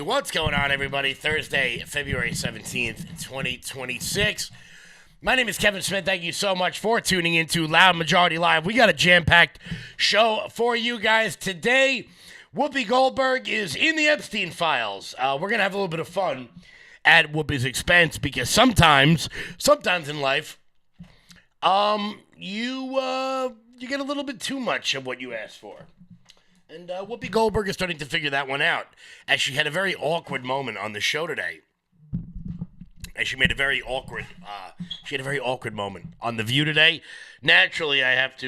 What's going on, everybody? Thursday, February 17th, 2026. My name is Kevin Smith. Thank you so much for tuning into Loud Majority Live. We got a jam-packed show for you guys today. Whoopi Goldberg is in the Epstein files. We're going to have a little bit of fun at Whoopi's expense because sometimes in life, you get a little bit too much of what you ask for. And Whoopi Goldberg is starting to figure that one out, as she had a very awkward moment on the show today. And she made a very awkward, moment on The View today. Naturally, I got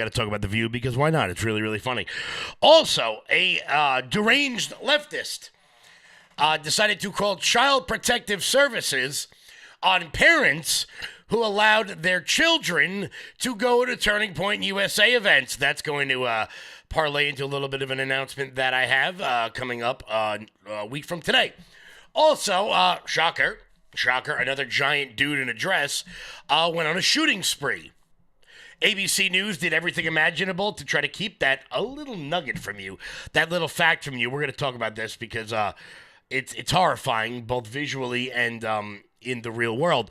to talk about The View because why not? It's really, really funny. Also, a deranged leftist decided to call Child Protective Services on parents who allowed their children to go to Turning Point USA events. That's going to parlay into a little bit of an announcement that I have coming up a week from today. Also, shocker, another giant dude in a dress went on a shooting spree. ABC News did everything imaginable to try to keep that a little nugget from you, that little fact from you. We're going to talk about this because it's horrifying, both visually and in the real world.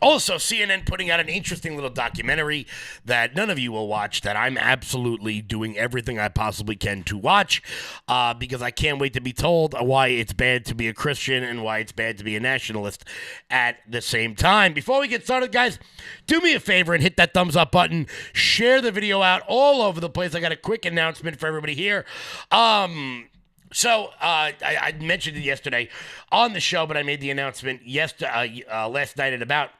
Also, CNN putting out an interesting little documentary that none of you will watch, that I'm absolutely doing everything I possibly can to watch, because I can't wait to be told why it's bad to be a Christian and why it's bad to be a nationalist at the same time. Before we get started, guys, do me a favor and hit that thumbs up button. Share the video out all over the place. I got a quick announcement for everybody here. So, I mentioned it yesterday on the show, but I made the announcement last night at about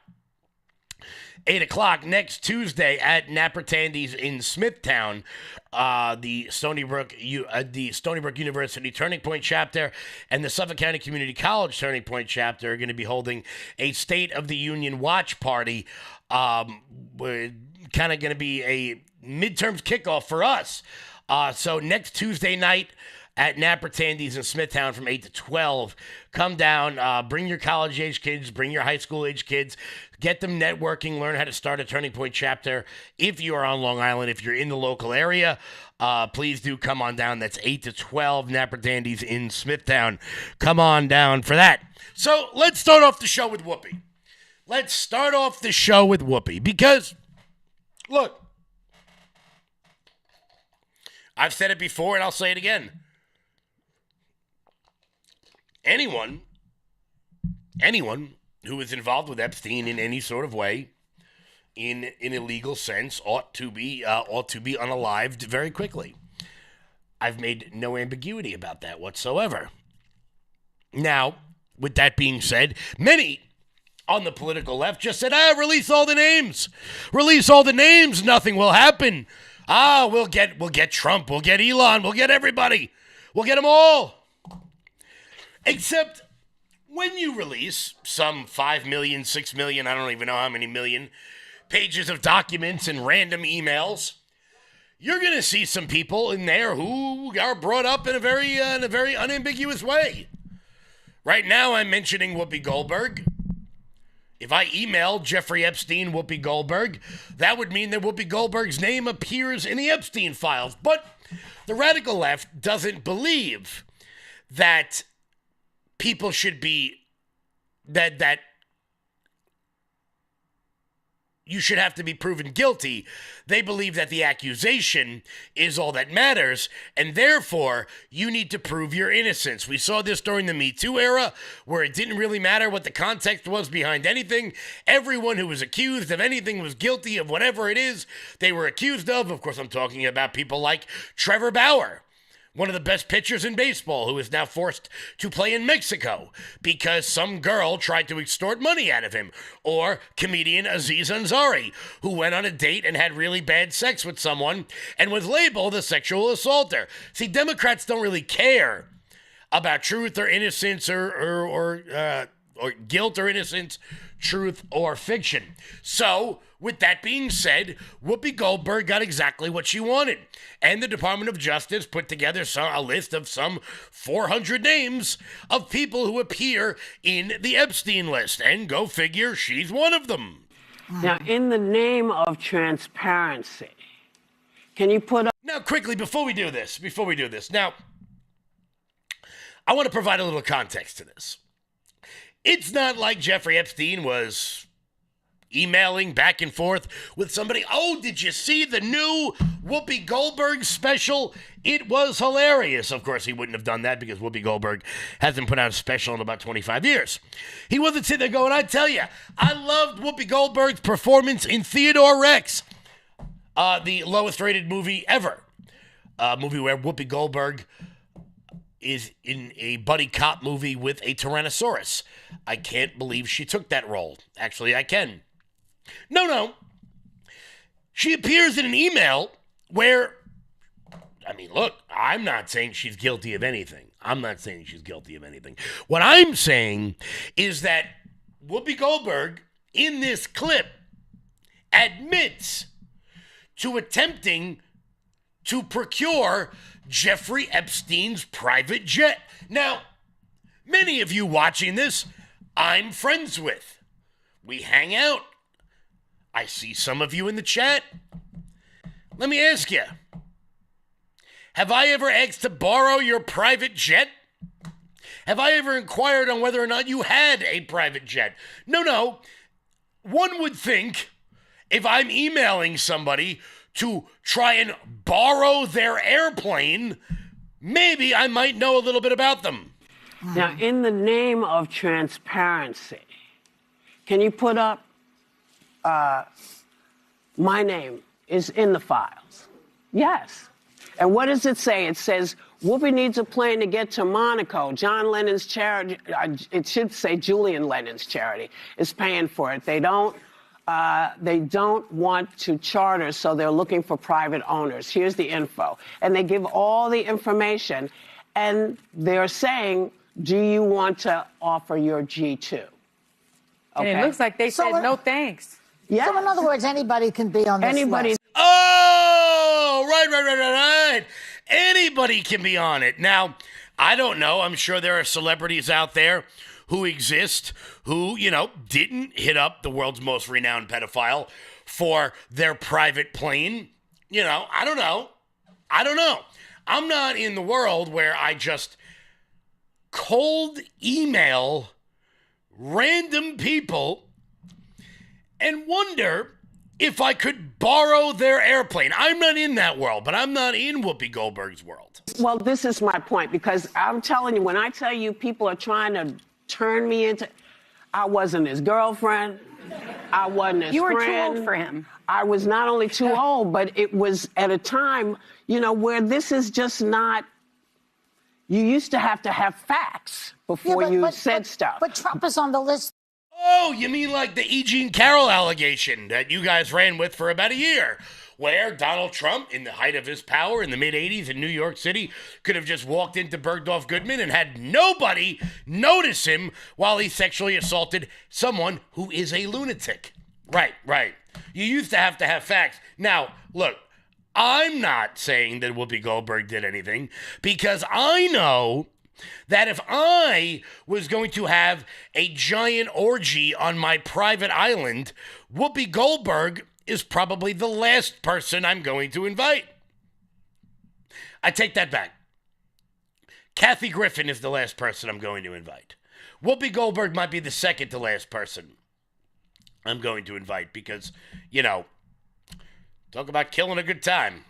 8 o'clock. Next Tuesday at Napper Tandy's in Smithtown, the Stony Brook University Turning Point chapter and the Suffolk County Community College Turning Point chapter are going to be holding a State of the Union watch party. We're kind of going to be a midterms kickoff for us. So next Tuesday night at Napper Tandy's in Smithtown from 8 to 12. Come down, bring your college-age kids, bring your high school-age kids, get them networking, learn how to start a Turning Point chapter. If you are on Long Island, if you're in the local area, please do come on down. That's 8 to 12, Napper Tandy's in Smithtown. Come on down for that. So let's start off the show with Whoopi. Because, look, I've said it before and I'll say it again. Anyone who is involved with Epstein in any sort of way, in a legal sense, ought to be unalived very quickly. I've made no ambiguity about that whatsoever. Now, with that being said, many on the political left just said, release all the names. Release all the names. Nothing will happen. We'll get Trump. We'll get Elon. We'll get everybody. We'll get them all. Except when you release some 5 million, 6 million, I don't even know how many million pages of documents and random emails, you're going to see some people in there who are brought up in a very unambiguous way. Right now, I'm mentioning Whoopi Goldberg. If I email Jeffrey Epstein Whoopi Goldberg, that would mean that Whoopi Goldberg's name appears in the Epstein files. But the radical left doesn't believe that people should be, that you should have to be proven guilty. They believe that the accusation is all that matters, and therefore, you need to prove your innocence. We saw this during the Me Too era, where it didn't really matter what the context was behind anything. Everyone who was accused of anything was guilty of whatever it is they were accused of. Of course, I'm talking about people like Trevor Bauer, one of the best pitchers in baseball, who is now forced to play in Mexico because some girl tried to extort money out of him. Or comedian Aziz Ansari, who went on a date and had really bad sex with someone and was labeled a sexual assaulter. See, Democrats don't really care about truth or innocence or guilt or innocence, truth or fiction. So, with that being said, Whoopi Goldberg got exactly what she wanted. And the Department of Justice put together a list of some 400 names of people who appear in the Epstein list. And go figure, she's one of them. Now, in the name of transparency, Can you put up? Now, quickly, before we do this, now, I want to provide a little context to this. It's not like Jeffrey Epstein was emailing back and forth with somebody. Oh, did you see the new Whoopi Goldberg special? It was hilarious. Of course, he wouldn't have done that because Whoopi Goldberg hasn't put out a special in about 25 years. He wasn't sitting there going, I tell you, I loved Whoopi Goldberg's performance in Theodore Rex, the lowest rated movie ever. A movie where Whoopi Goldberg is in a buddy cop movie with a Tyrannosaurus. I can't believe she took that role. Actually, I can. No. She appears in an email where, I mean, look, I'm not saying she's guilty of anything. What I'm saying is that Whoopi Goldberg, in this clip, admits to attempting to procure Jeffrey Epstein's private jet. Now, many of you watching this, I'm friends with. We hang out. I see some of you in the chat. Let me ask you, have I ever asked to borrow your private jet? Have I ever inquired on whether or not you had a private jet? No. One would think if I'm emailing somebody to try and borrow their airplane, maybe I might know a little bit about them. Now, in the name of transparency, can you put up my name is in the files? Yes. And what does it say? It says, Whoopi needs a plane to get to Monaco. John Lennon's charity, it should say Julian Lennon's charity, is paying for it. They don't want to charter, so they're looking for private owners. Here's the info. And they give all the information, and they're saying, do you want to offer your G2? Okay. And it looks like they said no thanks. Yeah. So in other words, anybody can be on this list. Oh, right. Anybody can be on it. Now, I don't know. I'm sure there are celebrities out there who exist who, didn't hit up the world's most renowned pedophile for their private plane. I don't know. I'm not in the world where I just cold email random people and wonder if I could borrow their airplane. I'm not in that world, but I'm not in Whoopi Goldberg's world. Well, this is my point, because I'm telling you, when I tell you people are trying to turn me into, I wasn't his girlfriend. I wasn't his friend. You were too old for him. I was not only too old, but it was at a time, where this is just not, you used to have facts before you said stuff. But Trump is on the list. Oh, you mean like the E. Jean Carroll allegation that you guys ran with for about a year, where Donald Trump, in the height of his power in the mid-'80s in New York City, could have just walked into Bergdorf Goodman and had nobody notice him while he sexually assaulted someone who is a lunatic. Right. You used to have facts. Now, look, I'm not saying that Whoopi Goldberg did anything, because I know that if I was going to have a giant orgy on my private island, Whoopi Goldberg is probably the last person I'm going to invite. I take that back. Kathy Griffin is the last person I'm going to invite. Whoopi Goldberg might be the second to last person I'm going to invite because, talk about killing a good time.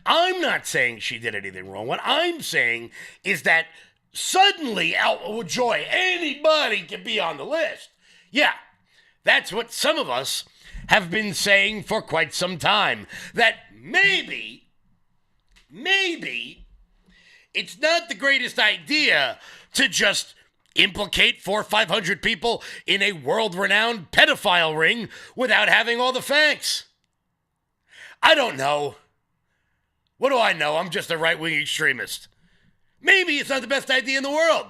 I'm not saying she did anything wrong. What I'm saying is that suddenly, out joy, anybody can be on the list. Yeah, that's what some of us have been saying for quite some time. That maybe it's not the greatest idea to just implicate 400 or 500 people in a world-renowned pedophile ring without having all the facts. I don't know. What do I know? I'm just a right-wing extremist. Maybe it's not the best idea in the world.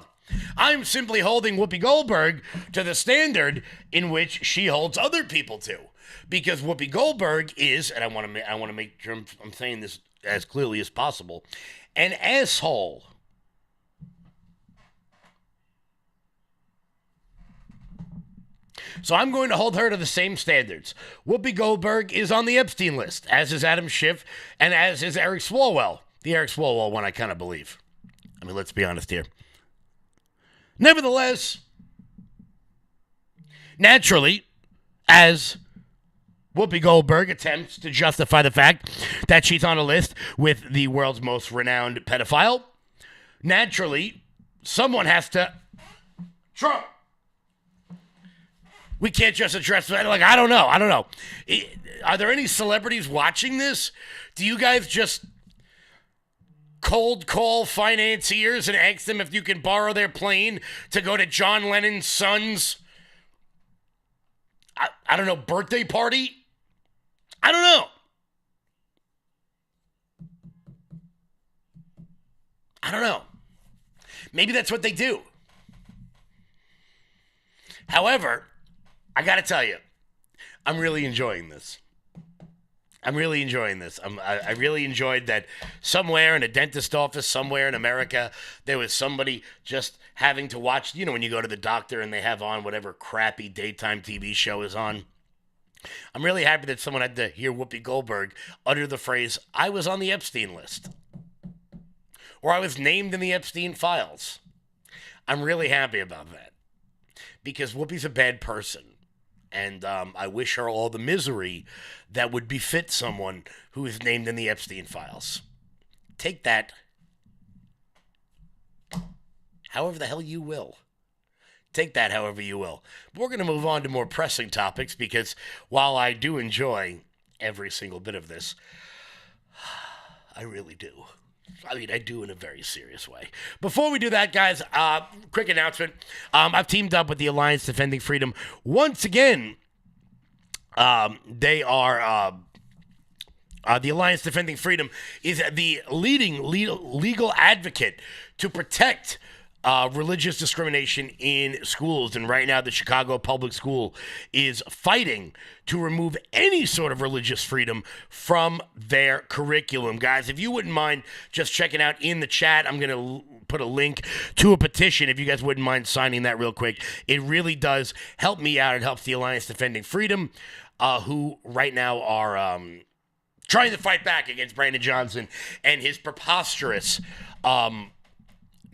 I'm simply holding Whoopi Goldberg to the standard in which she holds other people to. Because Whoopi Goldberg is, and I want to make sure I'm saying this as clearly as possible, an asshole. So I'm going to hold her to the same standards. Whoopi Goldberg is on the Epstein list, as is Adam Schiff, and as is Eric Swalwell. The Eric Swalwell one I kind of believe. I mean, let's be honest here. Nevertheless, naturally, as Whoopi Goldberg attempts to justify the fact that she's on a list with the world's most renowned pedophile, naturally, someone has to... Trump! We can't just address that. Like, I don't know. Are there any celebrities watching this? Do you guys just cold call financiers and ask them if you can borrow their plane to go to John Lennon's son's, I don't know, birthday party? I don't know. Maybe that's what they do. However, I got to tell you, I'm really enjoying this. I really enjoyed that somewhere in a dentist office, somewhere in America, there was somebody just having to watch, when you go to the doctor and they have on whatever crappy daytime TV show is on. I'm really happy that someone had to hear Whoopi Goldberg utter the phrase, I was on the Epstein list. Or I was named in the Epstein files. I'm really happy about that. Because Whoopi's a bad person. And I wish her all the misery that would befit someone who is named in the Epstein files. Take that however the hell you will. Take that however you will. But we're going to move on to more pressing topics because while I do enjoy every single bit of this, I really do. I do in a very serious way. Before we do that, guys, quick announcement. I've teamed up with the Alliance Defending Freedom. Once again, they are... the Alliance Defending Freedom is the leading legal advocate to protect religious discrimination in schools. And right now, the Chicago Public School is fighting to remove any sort of religious freedom from their curriculum. Guys, if you wouldn't mind just checking out in the chat, I'm going to put a link to a petition if you guys wouldn't mind signing that real quick. It really does help me out. It helps the Alliance Defending Freedom, who right now are trying to fight back against Brandon Johnson and his preposterous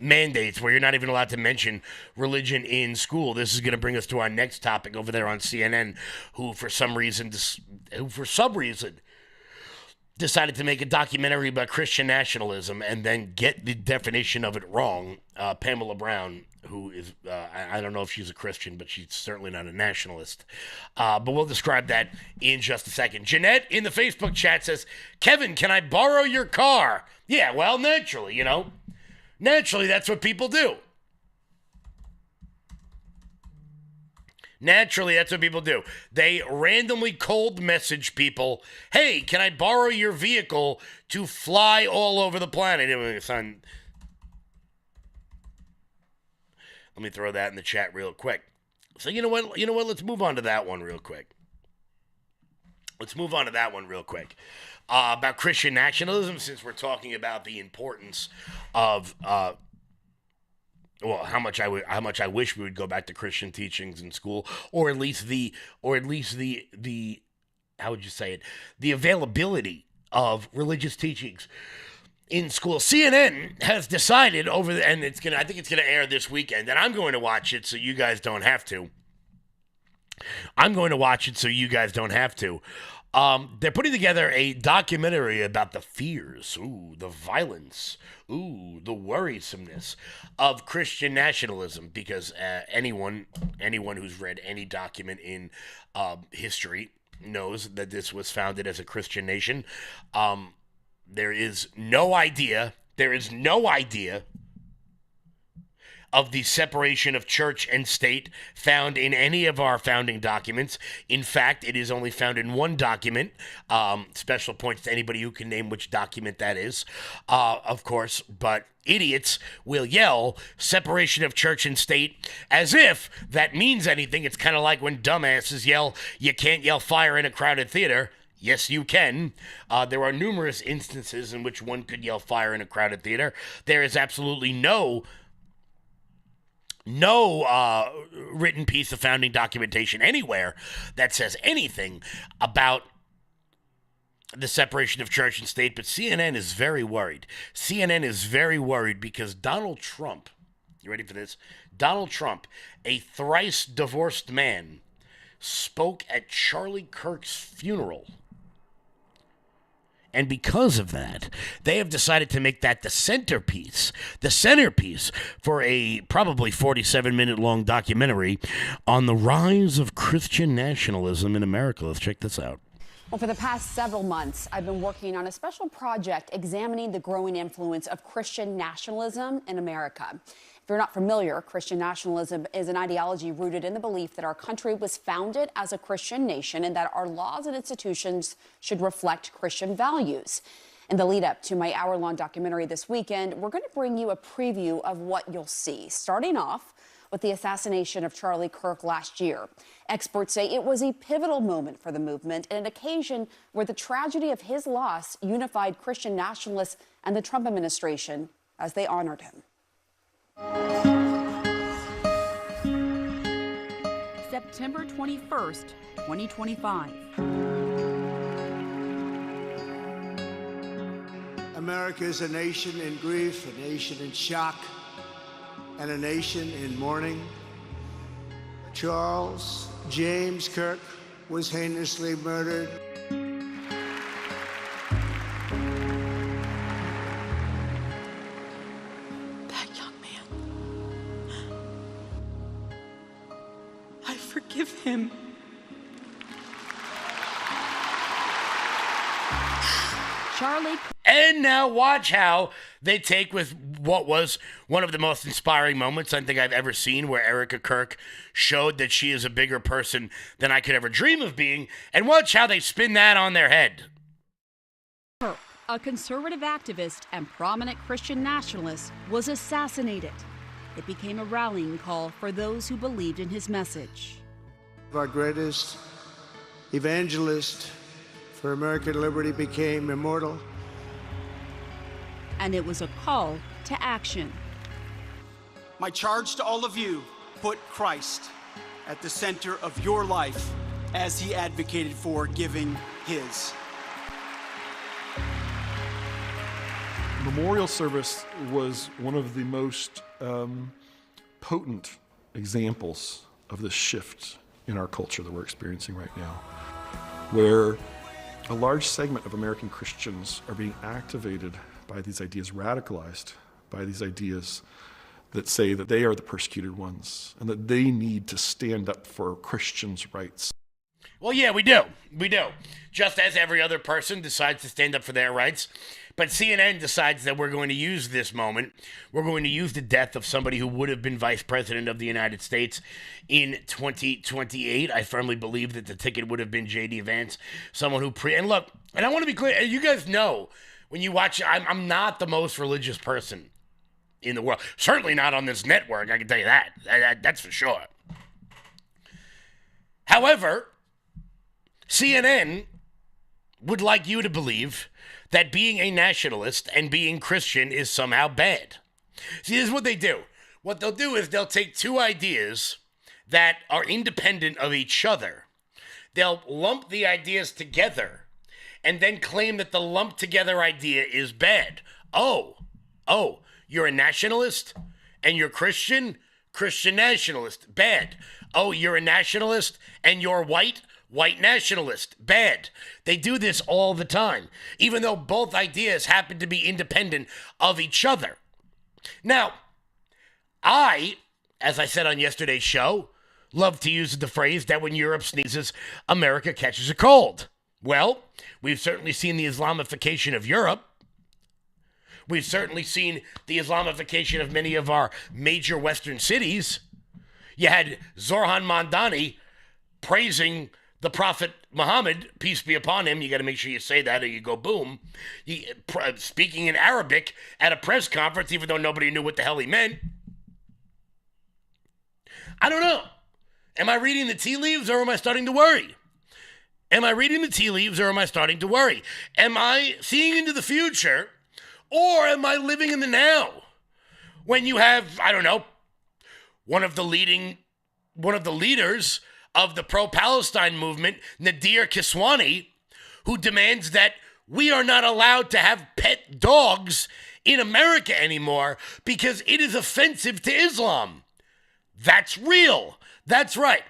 mandates where you're not even allowed to mention religion in school. This is going to bring us to our next topic over there on CNN, who for some reason decided to make a documentary about Christian nationalism and then get the definition of it wrong. Pamela Brown, who is, I don't know if she's a Christian, but she's certainly not a nationalist. But we'll describe that in just a second. Jeanette in the Facebook chat says, Kevin, can I borrow your car? Yeah, well, naturally, Naturally, that's what people do. They randomly cold message people, hey, can I borrow your vehicle to fly all over the planet? Let me throw that in the chat real quick. So you know what? Let's move on to that one real quick. About Christian nationalism, since we're talking about the importance of how much I wish we would go back to Christian teachings in school, or at least the how would you say it, the availability of religious teachings in school. CNN has decided I think it's gonna air this weekend, and I'm going to watch it so you guys don't have to. They're putting together a documentary about the fears, the violence, the worrisomeness of Christian nationalism, because anyone who's read any document in history knows that this was founded as a Christian nation. There is no idea of the separation of church and state found in any of our founding documents. In fact, it is only found in one document. Special points to anybody who can name which document that is, of course, but idiots will yell separation of church and state as if that means anything. It's kind of like when dumbasses yell, you can't yell fire in a crowded theater. Yes, you can. There are numerous instances in which one could yell fire in a crowded theater. There is absolutely no no written piece of founding documentation anywhere that says anything about the separation of church and state, but CNN is very worried. CNN is very worried because Donald Trump, you ready for this? Donald Trump, a thrice divorced man, spoke at Charlie Kirk's funeral. And because of that, they have decided to make that the centerpiece for a probably 47-minute long documentary on the rise of Christian nationalism in America. Let's check this out. Well, for the past several months, I've been working on a special project examining the growing influence of Christian nationalism in America. If you're not familiar, Christian nationalism is an ideology rooted in the belief that our country was founded as a Christian nation and that our laws and institutions should reflect Christian values. In the lead up to my hour-long documentary this weekend, we're going to bring you a preview of what you'll see, starting off with the assassination of Charlie Kirk last year. Experts say it was a pivotal moment for the movement and an occasion where the tragedy of his loss unified Christian nationalists and the Trump administration as they honored him. September 21st, 2025. America is a nation in grief, a nation in shock, and a nation in mourning. Charles James Kirk was heinously murdered. That young man, I forgive him. Charlie. And now watch how they take with what was one of the most inspiring moments I think I've ever seen, where Erica Kirk showed that she is a bigger person than I could ever dream of being, and watch how they spin that on their head. Kirk, a conservative activist and prominent Christian nationalist, was assassinated. It became a rallying call for those who believed in his message. Our greatest evangelist for American liberty became immortal. And it was a call to action. My charge to all of you, put Christ at the center of your life as he advocated for giving his. Memorial service was one of the most potent examples of this shift in our culture that we're experiencing right now, where a large segment of American Christians are being activated by these ideas, radicalized by these ideas that say that they are the persecuted ones and that they need to stand up for Christians' rights. Well, yeah, we do. We do. Just as every other person decides to stand up for their rights. But CNN decides that we're going to use this moment. We're going to use the death of somebody who would have been vice president of the United States in 2028. I firmly believe that the ticket would have been J.D. Vance, someone who and look, and I want to be clear, you guys know, when you watch, I'm not the most religious person in the world. Certainly not on this network, I can tell you that. That's for sure. However, CNN would like you to believe that being a nationalist and being Christian is somehow bad. See, this is what they do. What they'll do is they'll take two ideas that are independent of each other. They'll lump the ideas together and then claim that the lumped together idea is bad. Oh, you're a nationalist and you're Christian? Christian nationalist, bad. Oh, you're a nationalist and you're white nationalist, bad. They do this all the time, even though both ideas happen to be independent of each other. Now, I, as I said on yesterday's show, love to use the phrase that when Europe sneezes, America catches a cold. Well, we've certainly seen the Islamification of Europe. We've certainly seen the Islamification of many of our major Western cities. You had Zohran Mamdani praising the Prophet Muhammad, peace be upon him. You got to make sure you say that or you go boom. Speaking in Arabic at a press conference, even though nobody knew what the hell he meant. I don't know. Am I reading the tea leaves or am I starting to worry? Am I reading the tea leaves or am I starting to worry? Am I seeing into the future or am I living in the now? When you have, I don't know, one of the leaders of the pro-Palestine movement, Nadir Kiswani, who demands that we are not allowed to have pet dogs in America anymore because it is offensive to Islam. That's real. That's right.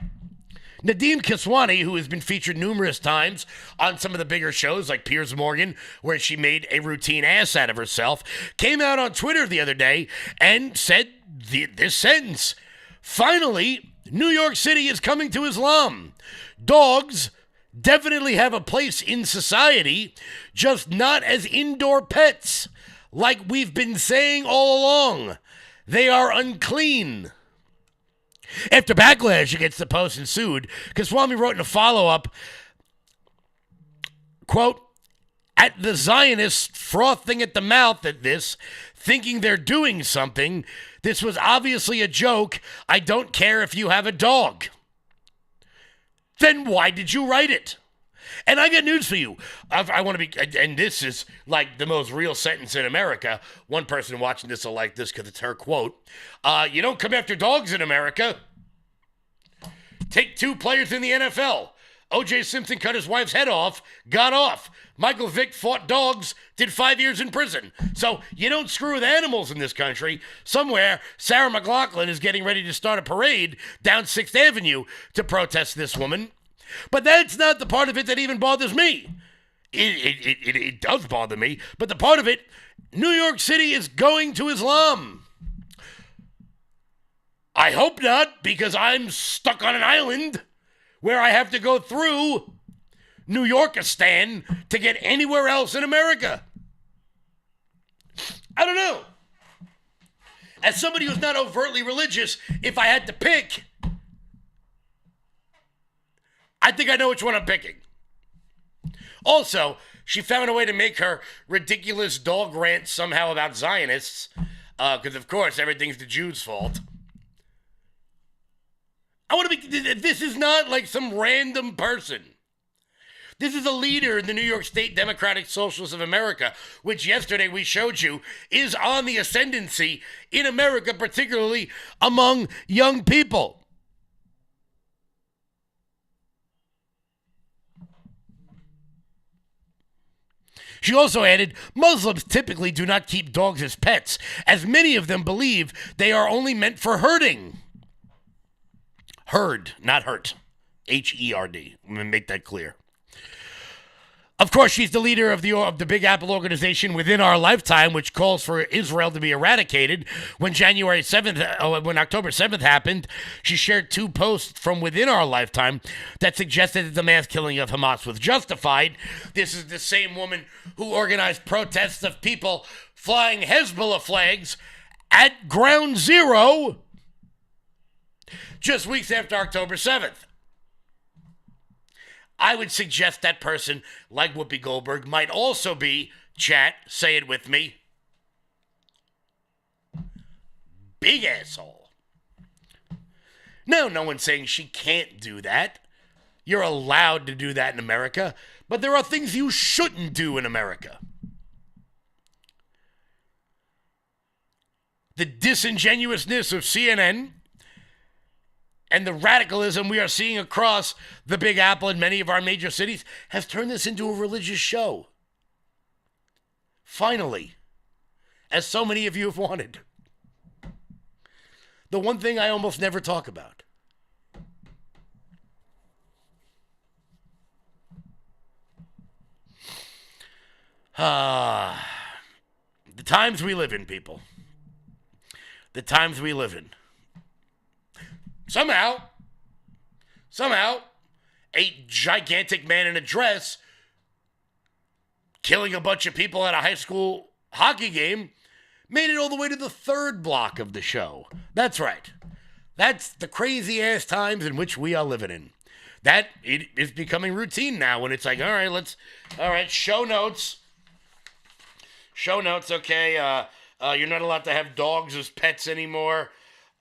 Nadim Kiswani, who has been featured numerous times on some of the bigger shows like Piers Morgan, where she made a routine ass out of herself, came out on Twitter the other day and said this sentence: "Finally, New York City is coming to Islam. Dogs definitely have a place in society, just not as indoor pets, like we've been saying all along. They are unclean." After backlash against the post ensued, Kiswami wrote in a follow-up, quote, "At the Zionists frothing at the mouth at this, thinking they're doing something, this was obviously a joke. I don't care if you have a dog." Then why did you write it? And I got news for you. I want to be, and this is like the most real sentence in America. One person watching this will like this because it's her quote. "You don't come after dogs in America. Take 2 players in the NFL. O.J. Simpson cut his wife's head off, got off. Michael Vick fought dogs, did 5 years in prison. So you don't screw with animals in this country. Somewhere, Sarah McLachlan is getting ready to start a parade down 6th Avenue to protest this woman. But that's not the part of it that even bothers me. It does bother me, but the part of it, New York City is going to Islam. I hope not, because I'm stuck on an island where I have to go through New Yorkistan to get anywhere else in America. I don't know. As somebody who's not overtly religious, if I had to pick, I think I know which one I'm picking. Also, she found a way to make her ridiculous dog rant somehow about Zionists, because of course everything's the Jews' fault. This is not like some random person. This is a leader in the New York State Democratic Socialists of America, which yesterday we showed you is on the ascendancy in America, particularly among young people. She also added, Muslims typically do not keep dogs as pets, as many of them believe they are only meant for herding. Herd, not hurt. H-E-R-D. I'm going to make that clear. Of course, she's the leader of the Big Apple organization Within Our Lifetime, which calls for Israel to be eradicated. When October 7th happened, she shared 2 posts from Within Our Lifetime that suggested that the mass killing of Hamas was justified. This is the same woman who organized protests of people flying Hezbollah flags at Ground Zero just weeks after October 7th. I would suggest that person, like Whoopi Goldberg, might also be, chat, say it with me, big asshole. No one's saying she can't do that. You're allowed to do that in America, but there are things you shouldn't do in America. The disingenuousness of CNN and the radicalism we are seeing across the Big Apple in many of our major cities has turned this into a religious show. Finally, as so many of you have wanted. The one thing I almost never talk about. The times we live in, people. The times we live in. Somehow, a gigantic man in a dress killing a bunch of people at a high school hockey game made it all the way to the 3rd block of the show. That's right. That's the crazy-ass times in which we are living in. That it is becoming routine now when it's like, all right, show notes. Show notes, okay. You're not allowed to have dogs as pets anymore.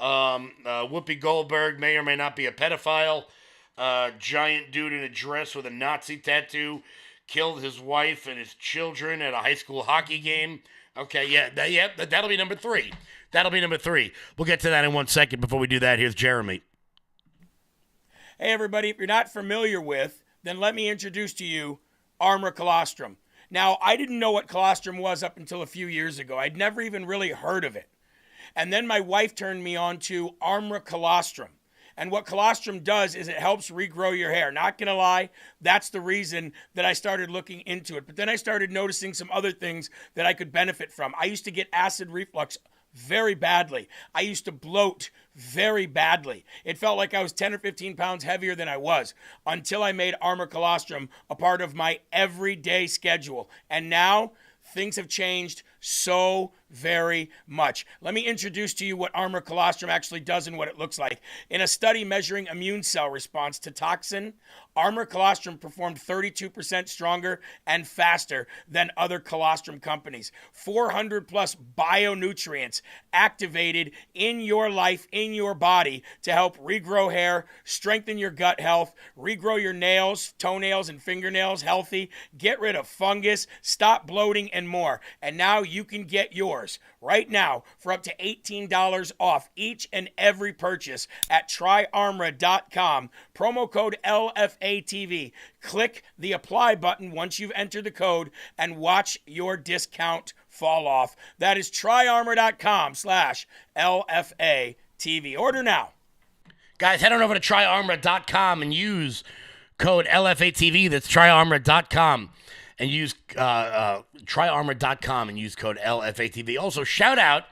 Whoopi Goldberg may or may not be a pedophile. Giant dude in a dress with a Nazi tattoo killed his wife and his children at a high school hockey game. Okay, yeah, that'll be number 3. That'll be number 3. We'll get to that in 1 second. Before we do that, here's Jeremy. Hey, everybody, if you're not familiar with, then let me introduce to you Armor Colostrum. Now, I didn't know what colostrum was up until a few years ago. I'd never even really heard of it. And then my wife turned me on to Armor Colostrum. And what colostrum does is it helps regrow your hair. Not gonna lie, that's the reason that I started looking into it. But then I started noticing some other things that I could benefit from. I used to get acid reflux very badly. I used to bloat very badly. It felt like I was 10 or 15 pounds heavier than I was until I made Armor Colostrum a part of my everyday schedule. And now things have changed so very much. Let me introduce to you what Armor Colostrum actually does and what it looks like. In a study measuring immune cell response to toxin, Armor Colostrum performed 32% stronger and faster than other colostrum companies. 400 plus bionutrients activated in your life, in your body, to help regrow hair, strengthen your gut health, regrow your nails, toenails, and fingernails healthy, get rid of fungus, stop bloating, and more. And now you can get yours right now for up to $18 off each and every purchase at tryarmra.com. Promo code LFATV. Click the apply button once you've entered the code and watch your discount fall off. That is tryarmra.com/LFATV. Order now. Guys, head on over to tryarmra.com and use code LFATV. That's tryarmra.com. And use tryarmor.com and use code LFATV. Also, shout out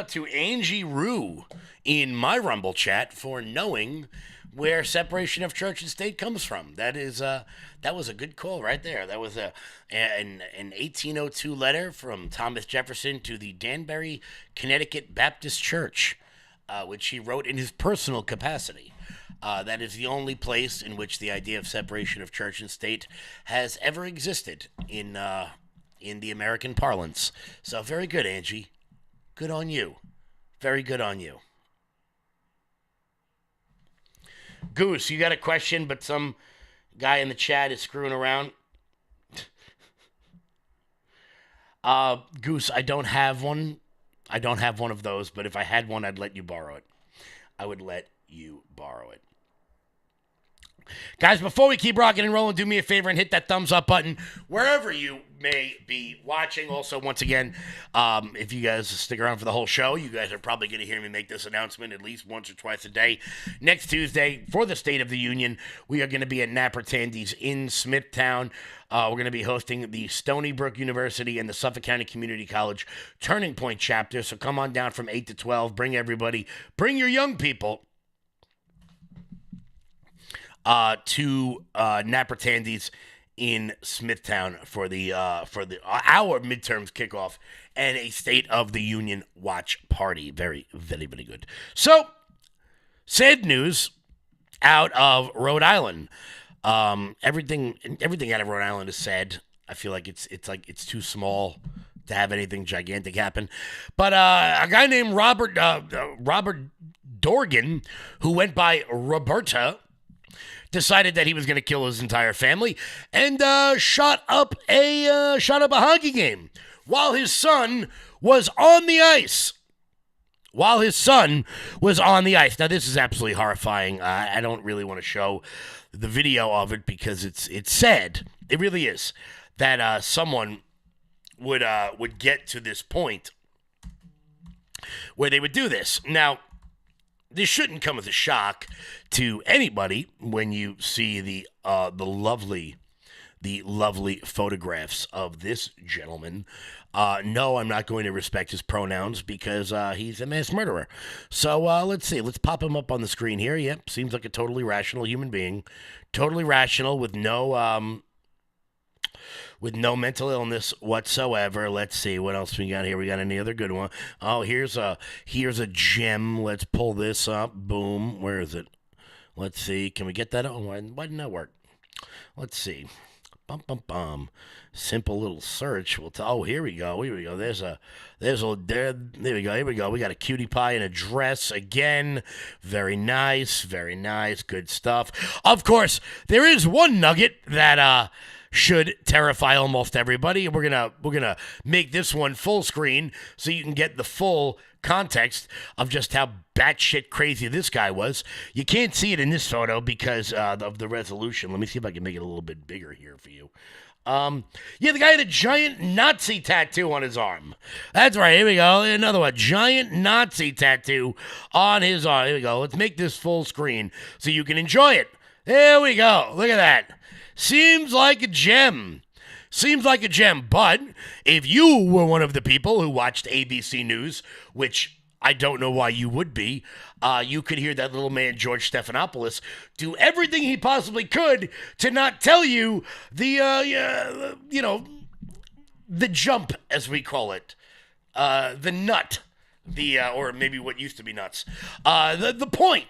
to Angie Rue in my Rumble chat for knowing where separation of church and state comes from. That was a good call right there. That was an 1802 letter from Thomas Jefferson to the Danbury, Connecticut Baptist Church, which he wrote in his personal capacity. That is the only place in which the idea of separation of church and state has ever existed in the American parlance. So very good, Angie. Good on you. Very good on you. Goose, you got a question, but some guy in the chat is screwing around. Goose, I don't have one. I don't have one of those, but if I had one, I'd let you borrow it. I would let you borrow it. Guys, before we keep rocking and rolling, do me a favor and hit that thumbs up button wherever you may be watching. Also, once again, if you guys stick around for the whole show, you guys are probably going to hear me make this announcement at least once or twice a day. Next Tuesday, for the State of the Union, we are going to be at Napper Tandy's in Smithtown. We're going to be hosting the Stony Brook University and the Suffolk County Community College Turning Point chapter. So come on down from 8 to 12. Bring everybody. Bring your young people. To Napper Tandy's in Smithtown for our midterms kickoff and a State of the Union watch party. Very, very, very good. So, sad news out of Rhode Island. Everything out of Rhode Island is sad. I feel like it's too small to have anything gigantic happen. But a guy named Robert Dorgan, who went by Roberta, decided that he was going to kill his entire family and shot up a hockey game while his son was on the ice. Now, this is absolutely horrifying. I don't really want to show the video of it because it's sad. It really is that someone would get to this point where they would do this. Now, this shouldn't come as a shock to anybody when you see the lovely photographs of this gentleman. No, I'm not going to respect his pronouns because he's a mass murderer. So let's see. Let's pop him up on the screen here. Yep, seems like a totally rational human being. Totally rational with no mental illness whatsoever. Let's see what else we got here. We got any other good one? Oh, here's a gem. Let's pull this up. Boom. Where is it? Let's see. Can we get that? Oh, why didn't that work? Let's see. Bum. Simple little search. Here we go. There we go. Here we go. We got a cutie pie in a dress again. Very nice. Very nice. Good stuff. Of course, there is one nugget that should terrify almost everybody. And we're gonna make this one full screen so you can get the full context of just how batshit crazy this guy was. You can't see it in this photo because of the resolution. Let me see if I can make it a little bit bigger here for you. Yeah, the guy had a giant Nazi tattoo on his arm. That's right. Here we go. Another one. Giant Nazi tattoo on his arm. Here we go. Let's make this full screen so you can enjoy it. There we go. Look at that. Seems like a gem. Seems like a gem. But if you were one of the people who watched ABC News, which I don't know why you would be, you could hear that little man, George Stephanopoulos, do everything he possibly could to not tell you the jump, as we call it, the nut, or maybe what used to be nuts, the point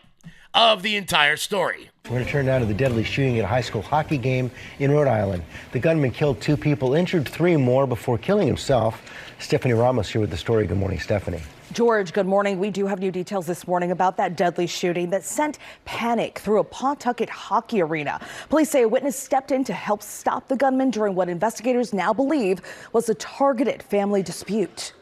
of the entire story. We're going to turn now to the deadly shooting at a high school hockey game in Rhode Island. The gunman killed 2 people, injured 3 more before killing himself. Stephanie Ramos here with the story. Good morning, Stephanie. George, good morning. We do have new details this morning about that deadly shooting that sent panic through a Pawtucket hockey arena. Police say a witness stepped in to help stop the gunman during what investigators now believe was a targeted family dispute.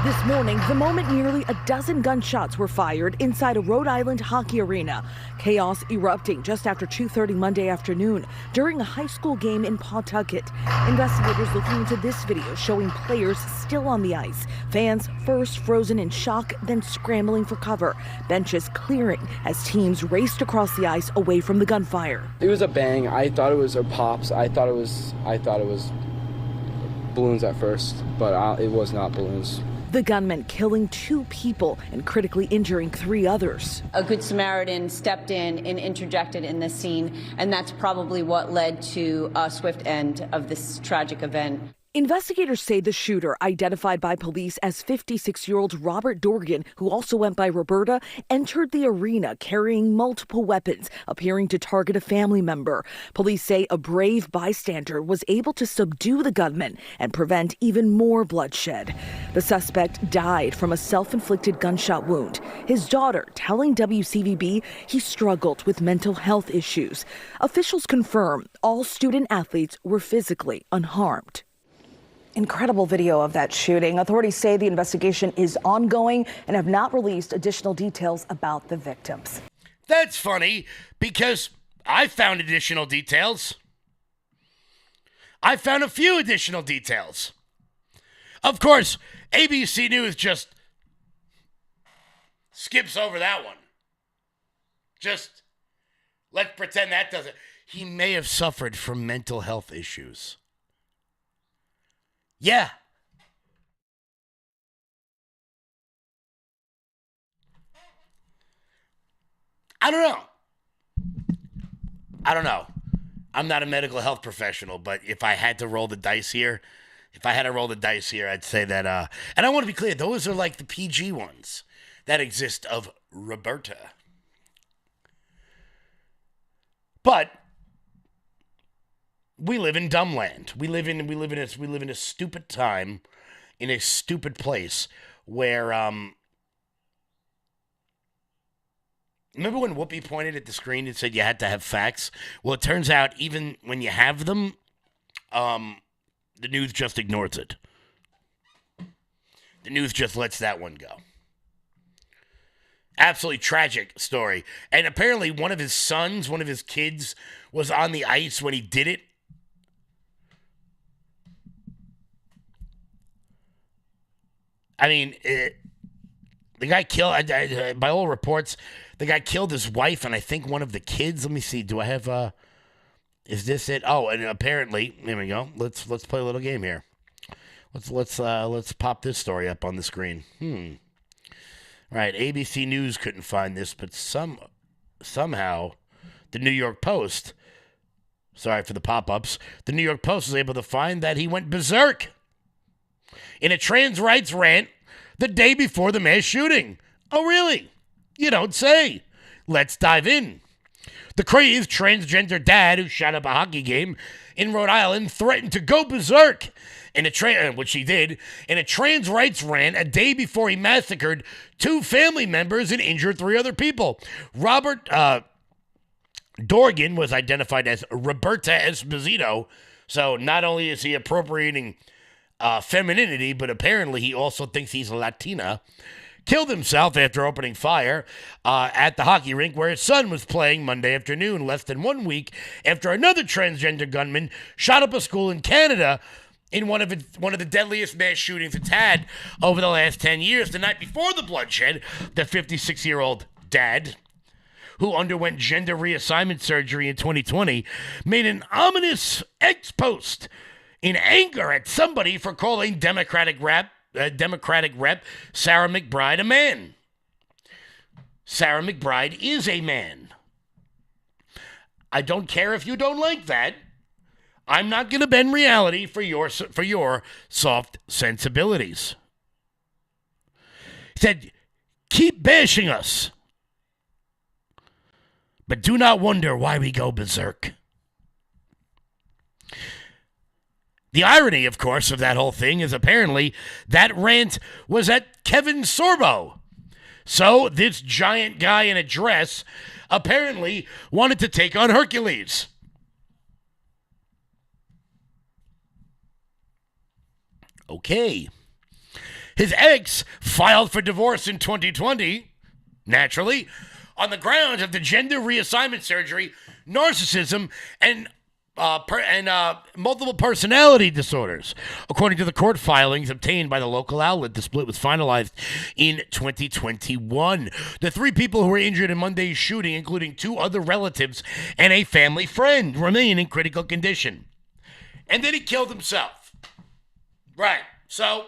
This morning, the moment nearly a dozen gunshots were fired inside a Rhode Island hockey arena. Chaos erupting just after 2:30 Monday afternoon during a high school game in Pawtucket. Investigators looking into this video showing players still on the ice. Fans first frozen in shock, then scrambling for cover. Benches clearing as teams raced across the ice away from the gunfire. It was a bang. I thought it was a pops. I thought it was balloons at first, but it was not balloons. The gunman killing 2 people and critically injuring 3 others. A good Samaritan stepped in and interjected in this scene, and that's probably what led to a swift end of this tragic event. Investigators say the shooter, identified by police as 56-year-old Robert Dorgan, who also went by Roberta, entered the arena carrying multiple weapons, appearing to target a family member. Police say a brave bystander was able to subdue the gunman and prevent even more bloodshed. The suspect died from a self-inflicted gunshot wound. His daughter telling WCVB he struggled with mental health issues. Officials confirm all student athletes were physically unharmed. Incredible video of that shooting. Authorities say the investigation is ongoing and have not released additional details about the victims. That's funny because I found additional details. I found a few additional details. Of course, ABC News just skips over that one. Just let's pretend that doesn't. He may have suffered from mental health issues. Yeah. I don't know. I'm not a medical health professional, but if I had to roll the dice here, I'd say that, and I want to be clear, those are like the PG ones that exist of Roberta. But we live in dumb land. We live in a stupid time, in a stupid place where remember when Whoopi pointed at the screen and said you had to have facts? Well, it turns out even when you have them, the news just ignores it. The news just lets that one go. Absolutely tragic story. And apparently one of his kids was on the ice when he did it. I mean, the guy killed, by all reports, the guy killed his wife and I think one of the kids. Let me see. Do I have, is this it? Oh, and apparently, there we go. Let's play a little game here. Let's pop this story up on the screen. Right, ABC News couldn't find this, but somehow the New York Post, sorry for the pop-ups, the New York Post was able to find that he went berserk in a trans rights rant the day before the mass shooting. Oh, really? You don't say. Let's dive in. The crazed transgender dad who shot up a hockey game in Rhode Island threatened to go berserk, which he did, in a trans rights rant a day before he massacred 2 family members and injured 3 other people. Robert Dorgan was identified as Roberta Esposito, so not only is he appropriating femininity, but apparently he also thinks he's Latina, killed himself after opening fire at the hockey rink where his son was playing Monday afternoon, less than 1 week after another transgender gunman shot up a school in Canada in one of the deadliest mass shootings it's had over the last 10 years. The night before the bloodshed, the 56-year-old dad, who underwent gender reassignment surgery in 2020, made an ominous X post in anger at somebody for calling Democratic rep Sarah McBride a man. Sarah McBride is a man. I don't care if you don't like that. I'm not going to bend reality for your soft sensibilities. He said, keep bashing us, but do not wonder why we go berserk. The irony, of course, of that whole thing is apparently that rant was at Kevin Sorbo. So this giant guy in a dress apparently wanted to take on Hercules. Okay. His ex filed for divorce in 2020, naturally, on the grounds of the gender reassignment surgery, narcissism, and multiple personality disorders. According to the court filings obtained by the local outlet, the split was finalized in 2021. The 3 people who were injured in Monday's shooting, including 2 other relatives and a family friend, remain in critical condition. And then he killed himself. Right. So,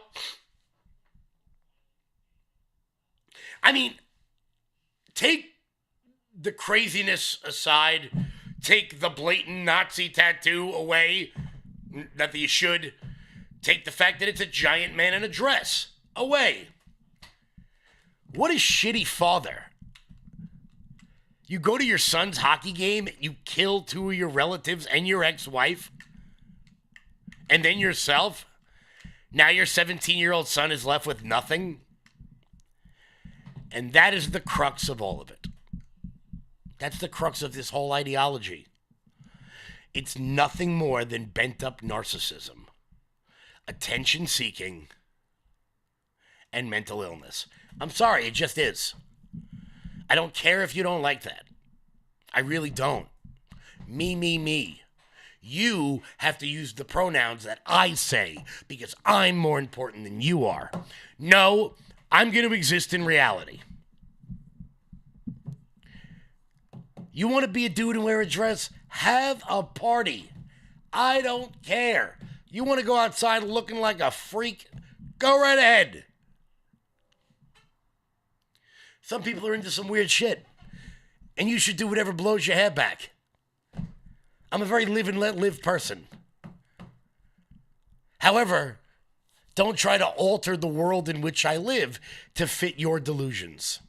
I mean, take the craziness aside, take the blatant Nazi tattoo away, not that you should, take the fact that it's a giant man in a dress away. What a shitty father. You go to your son's hockey game, you kill 2 of your relatives and your ex-wife, and then yourself. Now your 17-year-old son is left with nothing. And that is the crux of all of it. That's the crux of this whole ideology. It's nothing more than bent-up narcissism, attention-seeking, and mental illness. I'm sorry, it just is. I don't care if you don't like that. I really don't. Me. You have to use the pronouns that I say because I'm more important than you are. No, I'm going to exist in reality. You want to be a dude and wear a dress? Have a party. I don't care. You want to go outside looking like a freak? Go right ahead. Some people are into some weird shit, and you should do whatever blows your hair back. I'm a very live and let live person. However, don't try to alter the world in which I live to fit your delusions.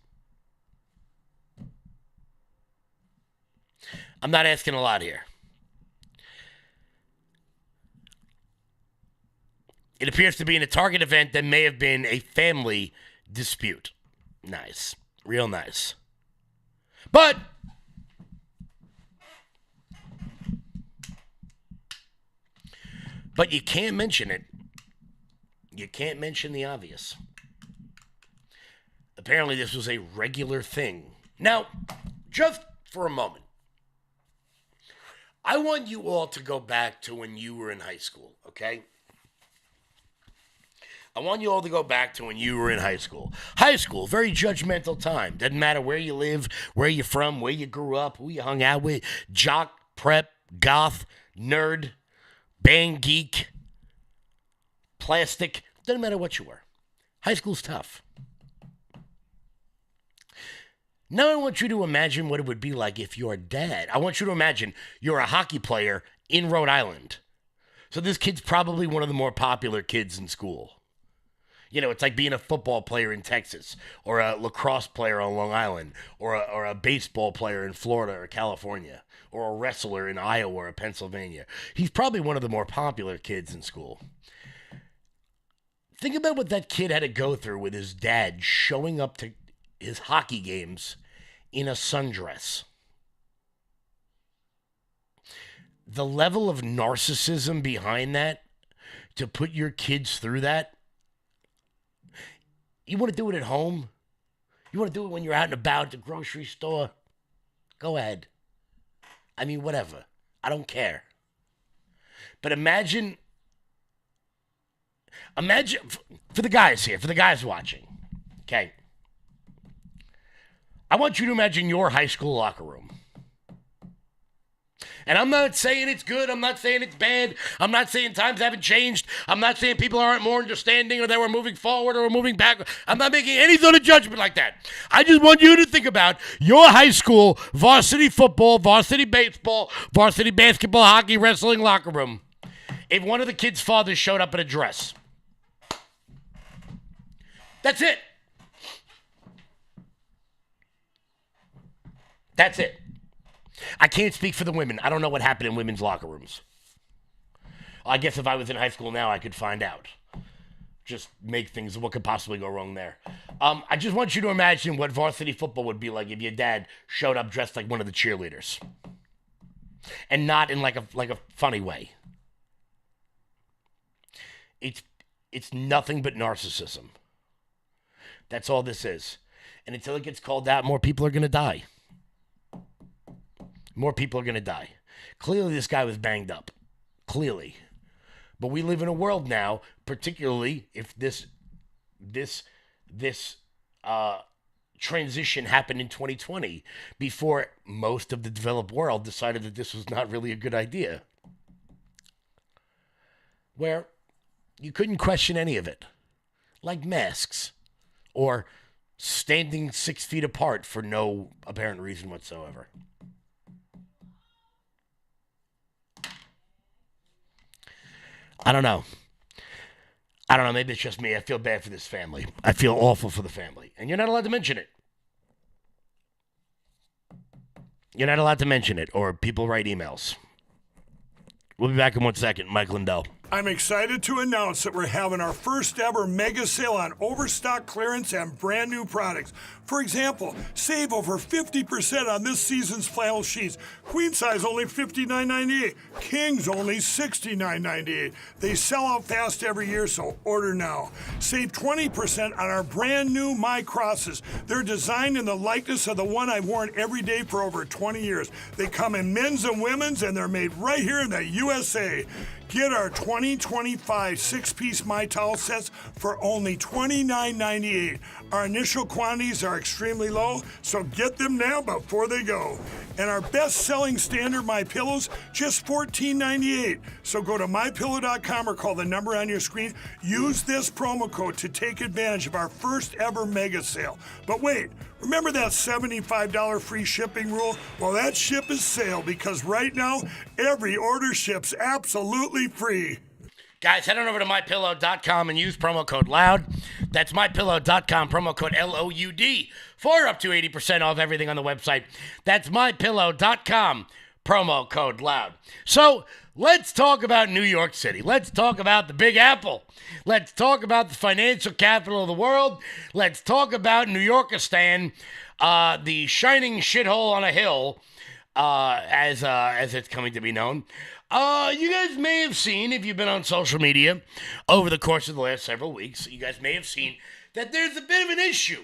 I'm not asking a lot here. It appears to be in a Target event that may have been a family dispute. Nice. Real nice. But you can't mention it. You can't mention the obvious. Apparently this was a regular thing. Now, just for a moment, I want you all to go back to when you were in high school, okay? I want you all to go back to when you were in high school. High school, very judgmental time. Doesn't matter where you live, where you're from, where you grew up, who you hung out with, jock, prep, goth, nerd, bang geek, plastic. Doesn't matter what you were. High school's tough. Now I want you to imagine what it would be like if your dad, I want you to imagine you're a hockey player in Rhode Island. So this kid's probably one of the more popular kids in school. You know, it's like being a football player in Texas, or a lacrosse player on Long Island, or a baseball player in Florida or California, or a wrestler in Iowa or Pennsylvania. He's probably one of the more popular kids in school. Think about what that kid had to go through with his dad showing up to his hockey games in a sundress. the level of narcissism behind that, to put your kids through that, you want to do it at home? You want to do it when you're out and about at the grocery store? Go ahead. I mean, whatever. I don't care. But imagine, for the guys here, for the guys watching, okay? I want you to imagine your high school locker room. And I'm not saying it's good. I'm not saying it's bad. I'm not saying times haven't changed. I'm not saying people aren't more understanding or that we're moving forward or we're moving back. I'm not making any sort of judgment like that. I just want you to think about your high school varsity football, varsity baseball, varsity basketball, hockey, wrestling locker room. If one of the kids' fathers showed up in a dress. That's it. That's it. I can't speak for the women. I don't know what happened in women's locker rooms. I guess if I was in high school now, I could find out. Just make things, what could possibly go wrong there. I just want you to imagine what varsity football would be like if your dad showed up dressed like one of the cheerleaders. And not in like a funny way. It's nothing but narcissism. That's all this is. And until it gets called out, more people are going to die. More people are going to die. Clearly, this guy was banged up. Clearly. But we live in a world now, particularly if this transition happened in 2020, before most of the developed world decided that this was not really a good idea. Where you couldn't question any of it. Like masks. Or standing 6 feet apart for no apparent reason whatsoever. I don't know. Maybe it's just me. I feel bad for this family. I feel awful for the family. And you're not allowed to mention it. You're not allowed to mention it, or people write emails. We'll be back in 1 second. Mike Lindell. I'm excited to announce that we're having our first ever mega sale on overstock clearance and brand new products. For example, save over 50% on this season's flannel sheets. Queen size only $59.98. Kings only $69.98. They sell out fast every year, so order now. Save 20% on our brand new My Crosses. They're designed in the likeness of the one I've worn every day for over 20 years. They come in men's and women's, and they're made right here in the USA. Get our 2025 six-piece My Towel sets for only $29.98. Our initial quantities are extremely low, so get them now before they go. And our best-selling standard My Pillows, just $14.98. So go to MyPillow.com or call the number on your screen. Use this promo code to take advantage of our first ever mega sale. But wait, remember that $75 free shipping rule? Well, that ship is sailed, because right now, every order ships absolutely free. Guys, head on over to MyPillow.com and use promo code LOUD. That's MyPillow.com, promo code LOUD, for up to 80% off everything on the website. That's MyPillow.com, promo code LOUD. So, let's talk about New York City. Let's talk about the Big Apple. Let's talk about the financial capital of the world. Let's talk about New Yorkistan, the shining shithole on a hill, as it's coming to be known. You guys may have seen, if you've been on social media over the course of the last several weeks, you guys may have seen that there's a bit of an issue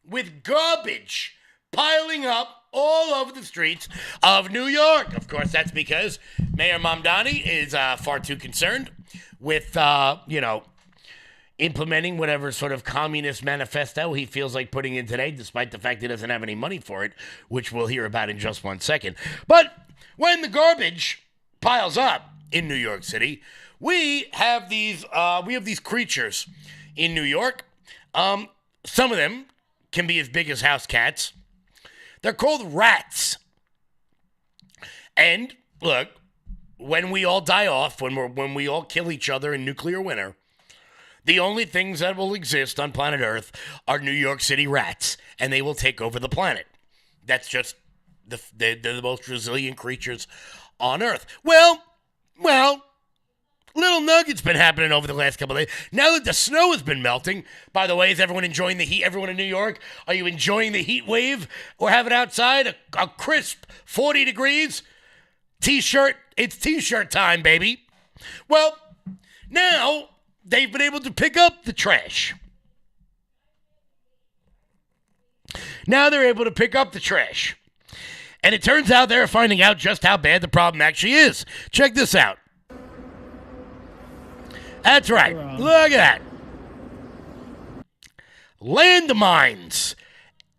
with garbage piling up all over the streets of New York. Of course, that's because Mayor Mamdani is far too concerned with, implementing whatever sort of communist manifesto he feels like putting in today, despite the fact he doesn't have any money for it, which we'll hear about in just 1 second. But when the garbage piles up in New York City, we have these creatures in New York. Some of them can be as big as house cats. They're called rats. And look, when we all die off, when we all kill each other in nuclear winter, the only things that will exist on planet Earth are New York City rats, and they will take over the planet. That's just they're the most resilient creatures on Earth. Well, little nugget's been happening over the last couple of days. Now that the snow has been melting, by the way, is everyone enjoying the heat? Everyone in New York, are you enjoying the heat wave? We're having outside a crisp 40 degrees. T-shirt. It's T-shirt time, baby. Well, now they've been able to pick up the trash. Now they're able to pick up the trash. And it turns out they're finding out just how bad the problem actually is. Check this out. That's right. Look at that. Landmines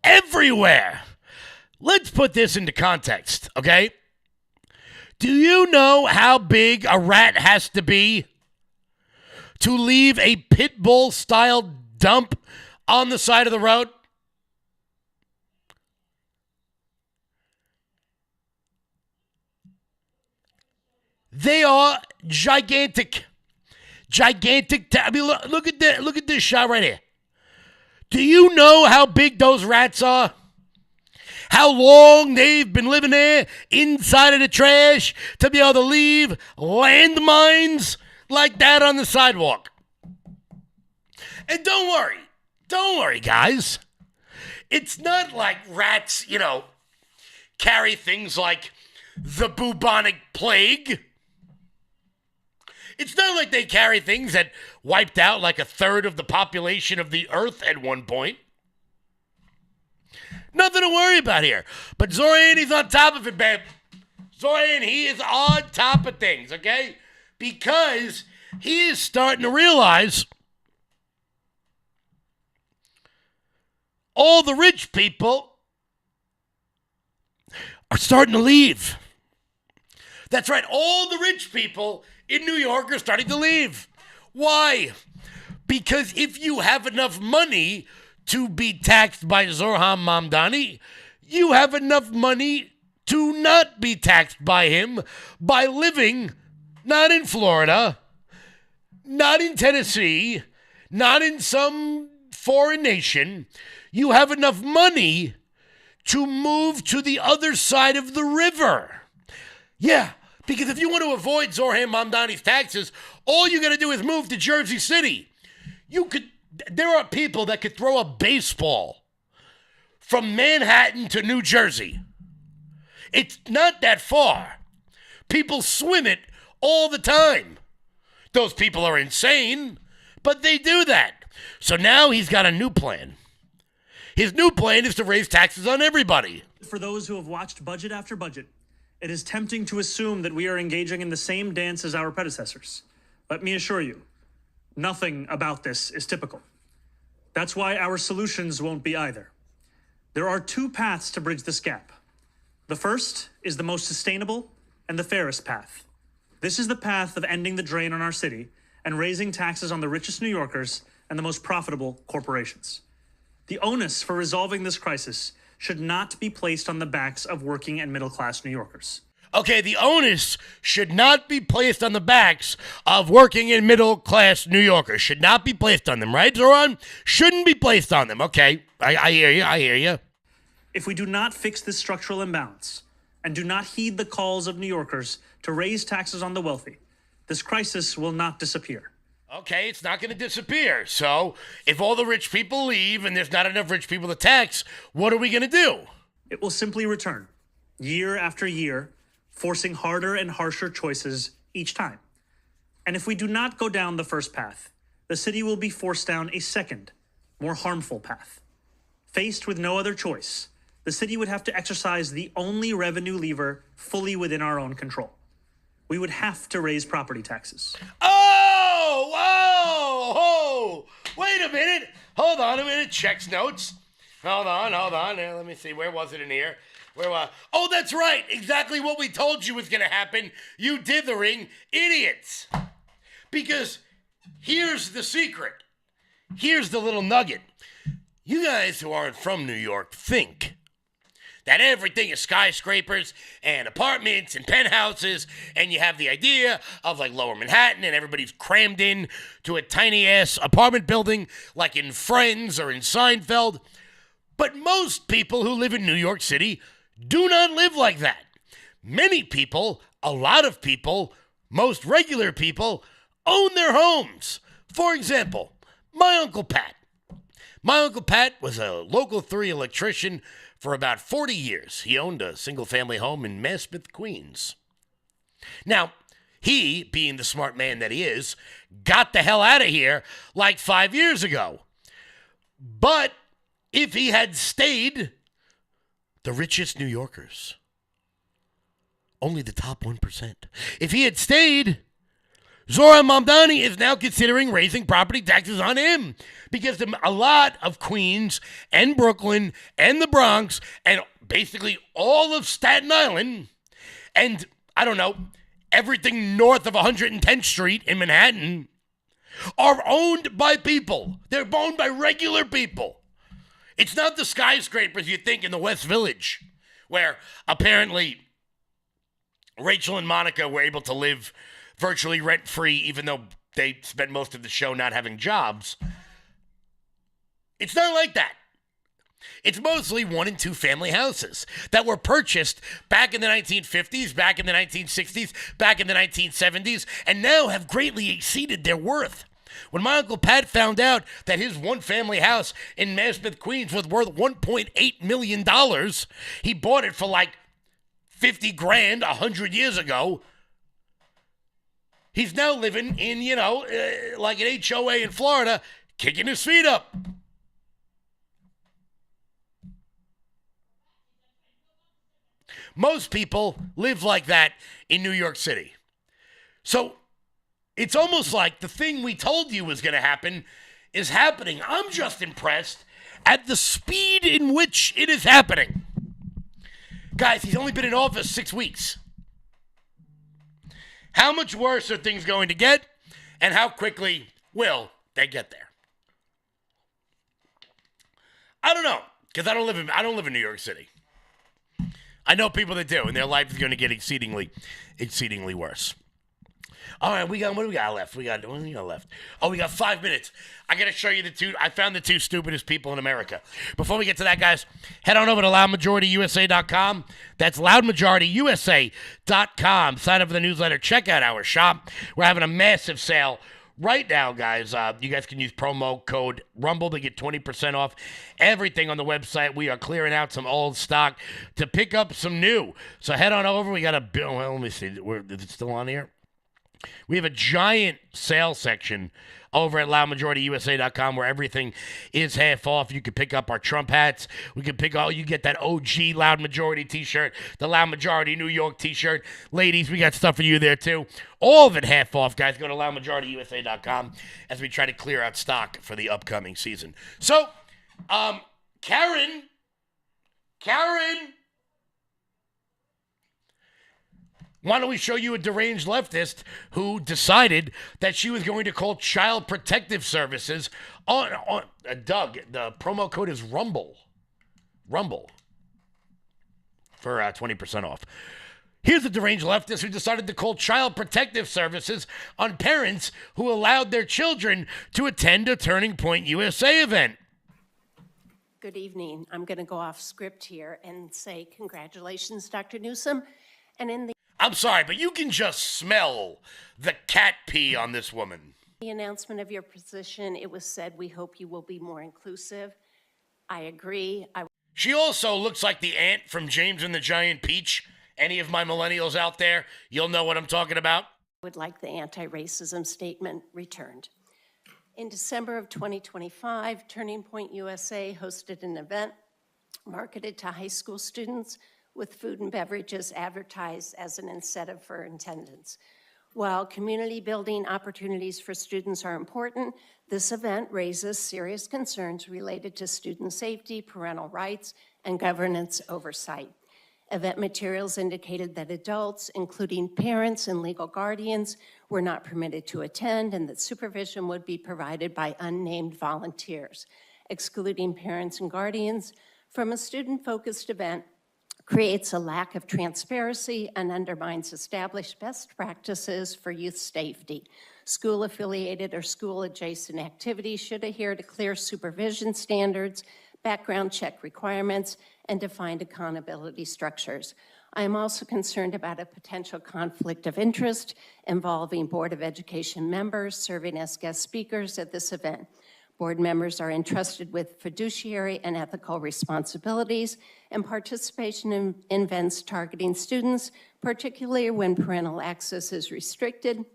everywhere. Let's put this into context, okay? Do you know how big a rat has to be to leave a pit bull-style dump on the side of the road? They are gigantic. Gigantic. I mean, look at this shot right here. Do you know how big those rats are? How long they've been living there inside of the trash to be able to leave landmines like that on the sidewalk? And don't worry, guys. It's not like rats, carry things like the bubonic plague. It's not like they carry things that wiped out like a third of the population of the earth at one point. Nothing to worry about here. But Zorian, he's on top of it, babe. Zorian, he is on top of things, okay? Because he is starting to realize all the rich people are starting to leave. That's right, all the rich people in New York are starting to leave. Why? Because if you have enough money to be taxed by Zoran Mamdani, you have enough money to not be taxed by him by living not in Florida, not in Tennessee, not in some foreign nation. You have enough money to move to the other side of the river. Yeah, because if you want to avoid Zoran Mamdani's taxes, all you got to do is move to Jersey City. There are people that could throw a baseball from Manhattan to New Jersey. It's not that far. People swim it all the time. Those people are insane, but they do that. So now he's got a new plan. His new plan is to raise taxes on everybody. For those who have watched budget after budget, it is tempting to assume that we are engaging in the same dance as our predecessors. Let me assure you, nothing about this is typical. That's why our solutions won't be either. There are two paths to bridge this gap. The first is the most sustainable and the fairest path. This is the path of ending the drain on our city and raising taxes on the richest New Yorkers and the most profitable corporations. The onus for resolving this crisis should not be placed on the backs of working and middle-class New Yorkers. Okay, the onus should not be placed on the backs of working and middle-class New Yorkers. Should not be placed on them, right, Zoran? Shouldn't be placed on them. Okay, I hear you. If we do not fix this structural imbalance and do not heed the calls of New Yorkers to raise taxes on the wealthy, this crisis will not disappear. Okay, it's not going to disappear. So if all the rich people leave and there's not enough rich people to tax, what are we going to do? It will simply return, year after year, forcing harder and harsher choices each time. And if we do not go down the first path, the city will be forced down a second, more harmful path. Faced with no other choice, the city would have to exercise the only revenue lever fully within our own control. We would have to raise property taxes. Oh, wait a minute. Hold on a minute. Checks notes. Hold on. Let me see. Where was it in here? Oh, that's right. Exactly what we told you was going to happen. You dithering idiots. Because here's the secret. Here's the little nugget. You guys who aren't from New York think that everything is skyscrapers and apartments and penthouses, and you have the idea of like Lower Manhattan and everybody's crammed in to a tiny ass apartment building like in Friends or in Seinfeld. But most people who live in New York City do not live like that. Many people, a lot of people, most regular people own their homes. For example, my Uncle Pat. My Uncle Pat was a Local 3 electrician for about 40 years. He owned a single-family home in Maspeth, Queens. Now, he, being the smart man that he is, got the hell out of here like 5 years ago. But if he had stayed, the richest New Yorkers, only the top 1%. If he had stayed, Zohran Mamdani is now considering raising property taxes on him because a lot of Queens and Brooklyn and the Bronx and basically all of Staten Island and, I don't know, everything north of 110th Street in Manhattan are owned by people. They're owned by regular people. It's not the skyscrapers you think in the West Village, where apparently Rachel and Monica were able to live virtually rent-free, even though they spent most of the show not having jobs. It's not like that. It's mostly 1- and 2-family houses that were purchased back in the 1950s, back in the 1960s, back in the 1970s, and now have greatly exceeded their worth. When my Uncle Pat found out that his one-family house in Maspeth, Queens was worth $1.8 million, he bought it for like $50,000 100 years ago. He's now living in, like an HOA in Florida, kicking his feet up. Most people live like that in New York City. So it's almost like the thing we told you was going to happen is happening. I'm just impressed at the speed in which it is happening. Guys, he's only been in office 6 weeks. How much worse are things going to get, and how quickly will they get there? I don't know, because I don't live in New York City. I know people that do, and their life is going to get exceedingly worse. All right, what do we got left? What do we got left? Oh, we got 5 minutes. I got to show you I found the 2 stupidest people in America. Before we get to that, guys, head on over to loudmajorityusa.com. That's loudmajorityusa.com. Sign up for the newsletter. Check out our shop. We're having a massive sale right now, guys. You guys can use promo code RUMBLE to get 20% off everything on the website. We are clearing out some old stock to pick up some new. So head on over. We got a bill. Well, let me see. Is it still on here? We have a giant sale section over at loudmajorityusa.com where everything is half off. You can pick up our Trump hats. You get that OG Loud Majority t-shirt, the Loud Majority New York t-shirt. Ladies, we got stuff for you there too. All of it half off, guys. Go to loudmajorityusa.com as we try to clear out stock for the upcoming season. So, Karen, why don't we show you a deranged leftist who decided that she was going to call Child Protective Services on Doug, the promo code is RUMBLE for 20% off. Here's a deranged leftist who decided to call Child Protective Services on parents who allowed their children to attend a Turning Point USA event. Good evening. I'm going to go off script here and say congratulations, Dr. Newsom. And in the I'm sorry, but you can just smell the cat pee on this woman. The announcement of your position, it was said, we hope you will be more inclusive. I agree. She also looks like the ant from James and the Giant Peach. Any of my millennials out there, you'll know what I'm talking about. Would like the anti-racism statement returned. In December of 2025, Turning Point USA hosted an event marketed to high school students with food and beverages advertised as an incentive for attendance. While community building opportunities for students are important, this event raises serious concerns related to student safety, parental rights, and governance oversight. Event materials indicated that adults, including parents and legal guardians, were not permitted to attend and that supervision would be provided by unnamed volunteers. Excluding parents and guardians from a student-focused event creates a lack of transparency and undermines established best practices for youth safety. School-affiliated or school-adjacent activities should adhere to clear supervision standards, background check requirements, and defined accountability structures. I am also concerned about a potential conflict of interest involving Board of Education members serving as guest speakers at this event. Board members are entrusted with fiduciary and ethical responsibilities, and participation in events targeting students, particularly when parental access is restricted,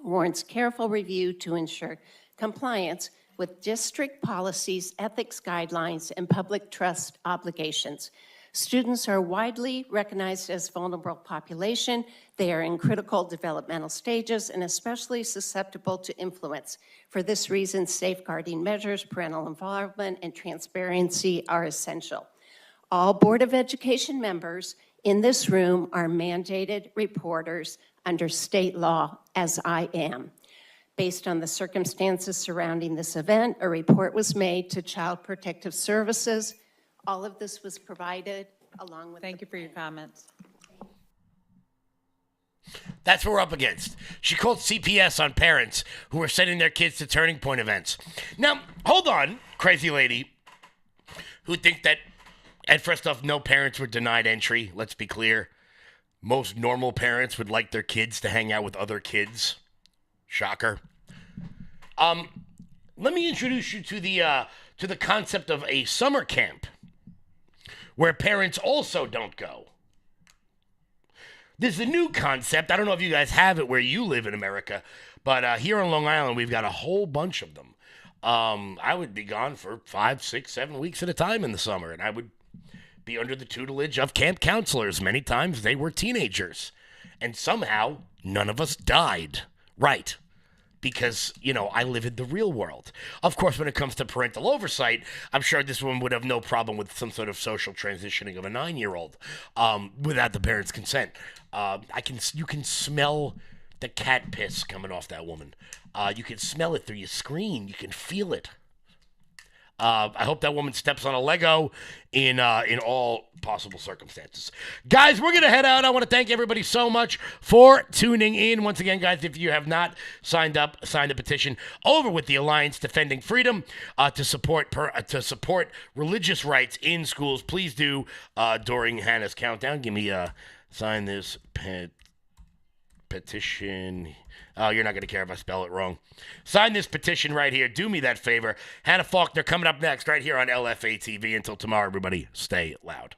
warrants careful review to ensure compliance with district policies, ethics guidelines, and public trust obligations. Students are widely recognized as vulnerable population. They are in critical developmental stages and especially susceptible to influence. For this reason, safeguarding measures, parental involvement, and transparency are essential. All Board of Education members in this room are mandated reporters under state law, as I am. Based on the circumstances surrounding this event, a report was made to Child Protective Services. All of this was provided along with. Thank you for your comments. That's what we're up against. She called CPS on parents who are sending their kids to Turning Point events. Now, hold on, crazy lady, who think that, and first off, no parents were denied entry. Let's be clear. Most normal parents would like their kids to hang out with other kids. Shocker. Let me introduce you to the concept of a summer camp where parents also don't go. This is a new concept. I don't know if you guys have it where you live in America, but here on Long Island, we've got a whole bunch of them. I would be gone for 5, 6, 7 weeks at a time in the summer, and I would be under the tutelage of camp counselors. Many times they were teenagers, and somehow none of us died. Right. Because, I live in the real world. Of course, when it comes to parental oversight, I'm sure this woman would have no problem with some sort of social transitioning of a 9-year-old without the parents' consent. You can smell the cat piss coming off that woman. You can smell it through your screen. You can feel it. I hope that woman steps on a Lego in all possible circumstances. Guys, we're going to head out. I want to thank everybody so much for tuning in. Once again, guys, if you have not signed a petition over with the Alliance Defending Freedom to support religious rights in schools, please do during Hannah's countdown. Give me sign this petition. Oh, you're not going to care if I spell it wrong. Sign this petition right here. Do me that favor. Hannah Faulkner coming up next right here on LFA TV. Until tomorrow, everybody, stay loud.